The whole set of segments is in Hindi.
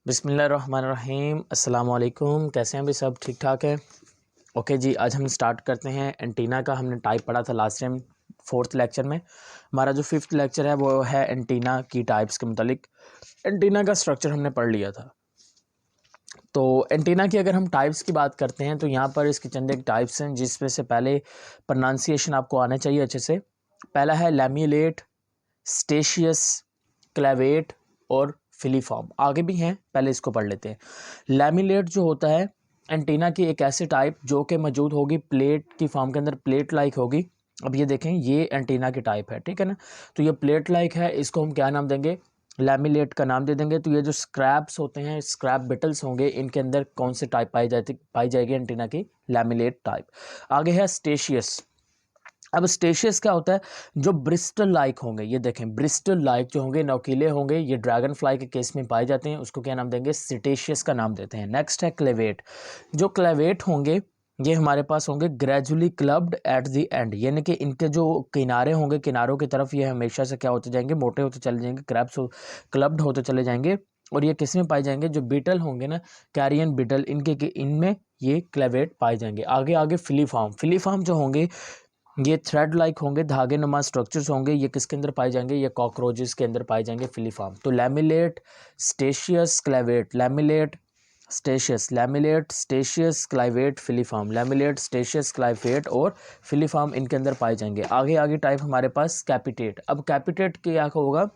बिस्मिल्लाहिर्रहमानिर्रहीम अस्सलाम वालेकुम। कैसे हैं भी सब ठीक ठाक है? ओके जी, आज हम स्टार्ट करते हैं एंटीना का। हमने टाइप पढ़ा था लास्ट टाइम 4th लेक्चर में। हमारा जो 5th लेक्चर है वो है एंटीना की टाइप्स के मुतालिक। एंटीना का स्ट्रक्चर हमने पढ़ लिया था। तो एंटीना की अगर हम टाइप्स की बात करते हैं तो यहाँ पर इसके चंद एक टाइप्स हैं जिसमें से पहले प्रोनाउंसिएशन आपको आना चाहिए अच्छे से। पहला है लैम्यूलेट, स्टेशियस, क्लेवेट और फिलीफॉर्म। आगे भी हैं, पहले इसको पढ़ लेते हैं। लैमिलेट जो होता है एंटीना की एक ऐसी टाइप जो कि मौजूद होगी प्लेट की फॉर्म के अंदर, प्लेट लाइक होगी। अब ये देखें, ये एंटीना की टाइप है, ठीक है ना। तो ये प्लेट लाइक है, इसको हम क्या नाम देंगे? लैमिलेट का नाम दे देंगे। तो ये जो स्क्रैप्स होते हैं, स्क्रैप बिटल्स होंगे, इनके अंदर कौन सी टाइप पाई जाएगी एंटीना की? लैमिलेट टाइप। आगे है स्टेशियस। अब स्टेशियस क्या होता है? जो ब्रिस्टल लाइक होंगे, ये देखें ब्रिस्टल लाइक जो होंगे, नोकीले होंगे, ये ड्रैगन फ्लाई के केस में पाए जाते हैं, उसको क्या नाम देंगे? सिटेशियस का नाम देते हैं। नेक्स्ट है क्लेवेट। जो क्लेवेट होंगे ये हमारे पास होंगे gradually clubbed at the end, यानी कि इनके जो किनारे होंगे, किनारों की तरफ ये हमेशा से क्या होते जाएंगे? मोटे होते चले जाएंगे, क्रैप्स क्लब्ड होते चले जाएंगे। और ये किस में पाए जाएंगे? जो बीटल होंगे ना, कैरियन बीटल, इनमें ये क्लेवेट पाए जाएंगे। आगे आगे फिलीफॉर्म। फिलीफॉर्म जो होंगे ये थ्रेड लाइक होंगे, धागे नुमा स्ट्रक्चर्स होंगे। ये किसके अंदर पाए जाएंगे? ये कॉकरोचेस के अंदर पाए जाएंगे फिलीफॉर्म। तो लैमिलेट, स्टेशियस, क्लेवेट, लैमिलेट, स्टेशियस, लैमिलेट, स्टेशियस, क्लाइवेट, फिलीफॉर्म, लैमिलेट, स्टेशियस, क्लाइवेट और फिलीफॉर्म इनके अंदर पाए जाएंगे। आगे आगे टाइप हमारे पास कैपिटेट। अब कैपिटेट क्या होगा?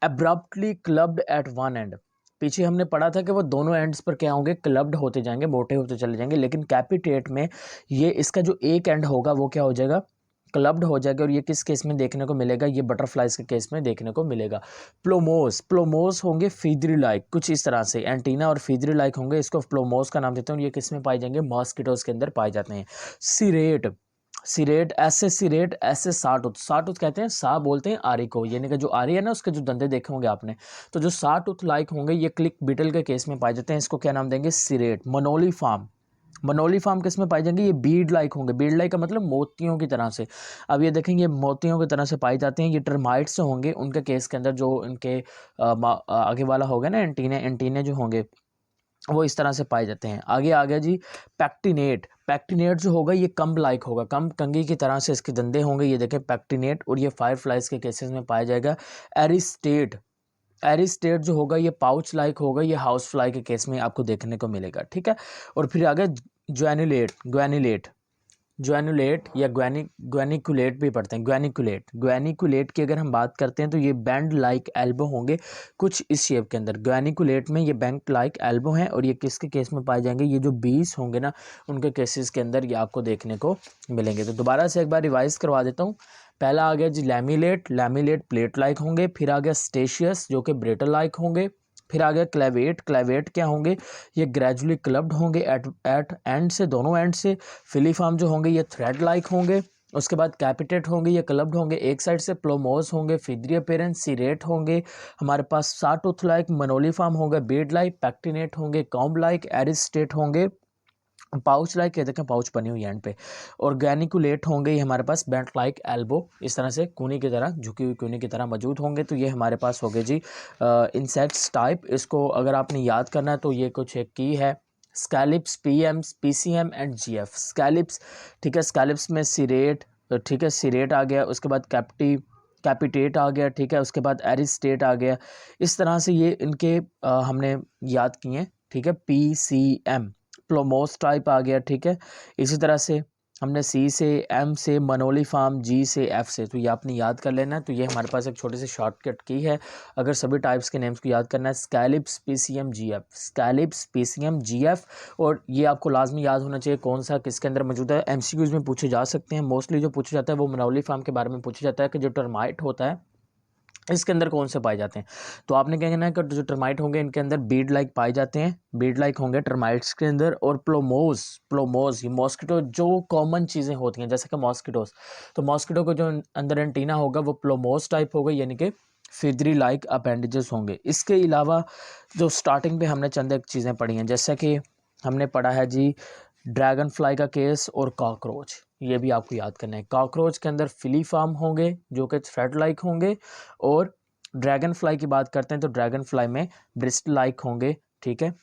Abruptly clubbed at one end. पीछे हमने पढ़ा था कि वो दोनों एंड्स पर क्या होंगे? क्लब्ड होते जाएंगे, मोटे होते चले जाएंगे। लेकिन कैपिटेट में ये इसका जो एक एंड होगा वो क्या हो जाएगा? क्लब्ड हो जाएगा। और ये किस केस में देखने को मिलेगा? ये बटरफ्लाइज के केस में देखने को मिलेगा। प्लोमोस। प्लोमोस होंगे फीदरी लाइक, कुछ इस तरह से एंटीना और फीदरी लाइक होंगे, इसको प्लोमोस का नाम देते हैं। और ये किस में पाए जाएंगे? मॉस्किटोज के अंदर पाए जाते हैं। सिरेट। सिरेट ऐसे साटुथ। साटुथ कहते हैं, सा बोलते हैं आरी को, यानी कि जो आरी है ना उसके जो दंदे देखे होंगे आपने। तो जो साटुथ लाइक होंगे ये क्लिक बीटल के केस में पाए जाते हैं, इसको क्या नाम देंगे? Siret. Manoli farm. Manoli farm किस में पाए जाएंगे? ये बीड लाइक होंगे। बीड लाइक का मतलब मोतियों की तरह से। अब ये देखेंगे ये मोतियों की तरह से पाए जाते हैं। ये टर्माइट्स होंगे, उनके केस के अंदर जो इनके आगे वाला होगा ना एंटीने, एंटीने जो होंगे वो इस तरह से पाए जाते हैं। आगे आ गया जी पैक्टिनेट। पैक्टिनेट जो होगा ये कम्ब लाइक होगा, कम्ब कंघी की तरह से इसके दंदे होंगे, ये देखें पैक्टिनेट। और ये फायर फ्लाइज के केसेस में पाया जाएगा। एरिस्टेट। एरिस्टेट जो होगा ये पाउच लाइक होगा, ये हाउस फ्लाई के केस में आपको देखने को मिलेगा, ठीक है। और फिर आगे ग्वेनुलेट। ग्वेनुलेट, ग्वेनुलेट या ग्वेनिकुलेट भी पढ़ते हैं। ग्वेनिकुलेट। ग्वेनिकुलेट की अगर हम बात करते हैं तो ये बैंड लाइक एल्बो होंगे कुछ इस शेप के अंदर। ग्वेनिकुलेट में ये बैंड लाइक एल्बो हैं। और ये किसके केस में पाए जाएंगे? ये जो बीस होंगे ना उनके केसेस के अंदर ये आपको देखने को मिलेंगे। तो दोबारा से एक बार रिवाइज करवा देता हूँ। पहला आ गया जी लैमिलेट। लैमिलेट प्लेट लाइक होंगे। फिर आ गया स्टेशियस जो कि ब्रेटल लाइक होंगे। फिर आ गया क्लेवेट। क्लेवेट क्या होंगे? ये ग्रेजुअली क्लब्ड होंगे एट एंड से, दोनों एंड से। फिलीफॉर्म जो होंगे ये थ्रेड लाइक होंगे। उसके बाद कैपिटेट होंगे, ये क्लब्ड होंगे एक साइड से। प्लोमोस होंगे फिदरी अपीयरेंस। सिरेट होंगे हमारे पास साटूथ लाइक। मनोलीफॉर्म होंगे बीड लाइक। पैक्टिनेट होंगे कॉम्ब लाइक। एरिस्टेट होंगे पाउच लाइक, कहते हैं पाउच बनी हुई एंड पे। और गैनिकुलेट होंगे ये हमारे पास बेंट लाइक एल्बो, इस तरह से कूनी की तरह, झुकी हुई कूनी की तरह मौजूद होंगे। तो ये हमारे पास हो गए जी इंसेक्ट्स टाइप। इसको अगर आपने याद करना है तो ये कुछ एक की है। स्कैलिप्स, पीएम्स, पीसीएम एंड जीएफ। स्कैलिप्स, ठीक है, स्कैलिप्स में सिरेट, ठीक है, सिरेट आ गया। उसके बाद कैपिटेट आ गया, ठीक है। उसके बाद एरिस्टेट आ गया। इस तरह से ये इनके हमने याद किए हैं, ठीक है। पीसीएम प्लोमोस टाइप आ गया, ठीक है। इसी तरह से हमने सी से, एम से, मनोली फार्म, जी से, एफ से। तो ये आपने याद कर लेना है। तो ये हमारे पास एक छोटी सी शॉर्टकट की है अगर सभी टाइप्स के नेम्स को याद करना है। स्कैलिप्स, पीसीएम, जीएफ। स्कैलिप्स, पीसीएम, जीएफ। और ये आपको लाजमी याद होना चाहिए कौन सा किसके अंदर मौजूद है। एमसीक्यूज में पूछे जा सकते हैं। मोस्टली जो पूछा जाता है वो मनोली फार्म के बारे में पूछा जाता है कि जो टर्माइट होता है इसके अंदर कौन से पाए जाते हैं। तो आपने क्या कहना है कि जो टर्माइट होंगे इनके अंदर बीड लाइक पाए जाते हैं, बीड लाइक होंगे टर्माइट्स के अंदर। और प्लोमोस, प्लोमोस ये मॉस्किटो जो कॉमन चीज़ें होती हैं जैसे कि मॉस्किटोस, तो मॉस्किटो को जो अंदर एंटीना होगा वो प्लोमोस टाइप होगा, यानी कि फिदरी लाइक अपेंडेजेस होंगे। इसके अलावा जो स्टार्टिंग पे हमने चंद एक चीज़ें पढ़ी हैं, जैसे कि हमने पढ़ा है जी ड्रैगन फ्लाई का केस और कॉकरोच, ये भी आपको याद करना है। कॉकरोच के अंदर फिलीफॉर्म होंगे जो कि थ्रेड लाइक होंगे। और ड्रैगन फ्लाई की बात करते हैं तो ड्रैगन फ्लाई में ब्रिस्ट लाइक होंगे, ठीक है,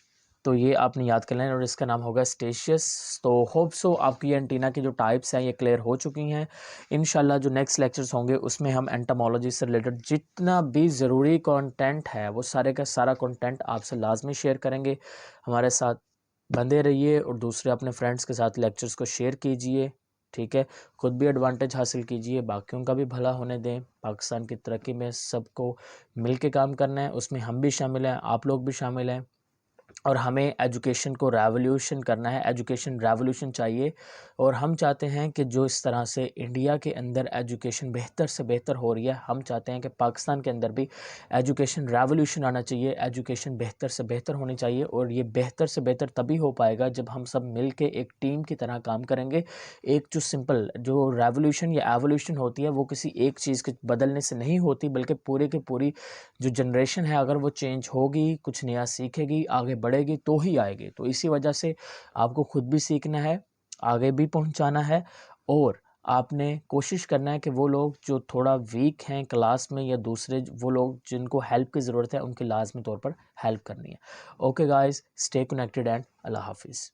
तो ये आपने याद कर लेना और इसका नाम होगा स्टेशियस। तो होप सो आपकी ये एंटीना की जो टाइप्स हैं ये क्लियर हो चुकी हैं। इंशाल्लाह जो नेक्स्ट लेक्चर्स होंगे उसमें हम एंटोमोलॉजी से रिलेटेड जितना भी ज़रूरी कंटेंट है वो सारे का सारा कंटेंट आपसे लाजमी शेयर करेंगे। हमारे साथ बंधे रहिए और दूसरे अपने फ्रेंड्स के साथ लेक्चर्स को शेयर कीजिए, ठीक है, खुद भी एडवांटेज हासिल कीजिए, बाकियों का भी भला होने दें। पाकिस्तान की तरक्की में सबको मिल के काम करना है, उसमें हम भी शामिल हैं, आप लोग भी शामिल हैं और हमें एजुकेशन को रेवोल्यूशन करना है, एजुकेशन रेवोल्यूशन चाहिए। और हम चाहते हैं कि जो इस तरह से इंडिया के अंदर एजुकेशन बेहतर से बेहतर हो रही है, हम चाहते हैं कि पाकिस्तान के अंदर भी एजुकेशन रेवोल्यूशन आना चाहिए, एजुकेशन बेहतर से बेहतर होनी चाहिए। और ये बेहतर से बेहतर तभी हो पाएगा जब हम सब मिल के एक टीम की तरह काम करेंगे। एक जो सिंपल जो रेवोल्यूशन या एवोल्यूशन होती है वो किसी एक चीज़ के बदलने से नहीं होती, बल्कि पूरे की पूरी जो जनरेशन है अगर वो चेंज होगी, कुछ नया सीखेगी, आगे बढ़ेगी तो ही आएगी। तो इसी वजह से आपको खुद भी सीखना है, आगे भी पहुंचाना है और आपने कोशिश करना है कि वो लोग जो थोड़ा वीक हैं क्लास में या दूसरे वो लोग जिनको हेल्प की ज़रूरत है उनकी लाजमी तौर पर हेल्प करनी है। Okay guys, stay connected and अल्लाह हाफिज़।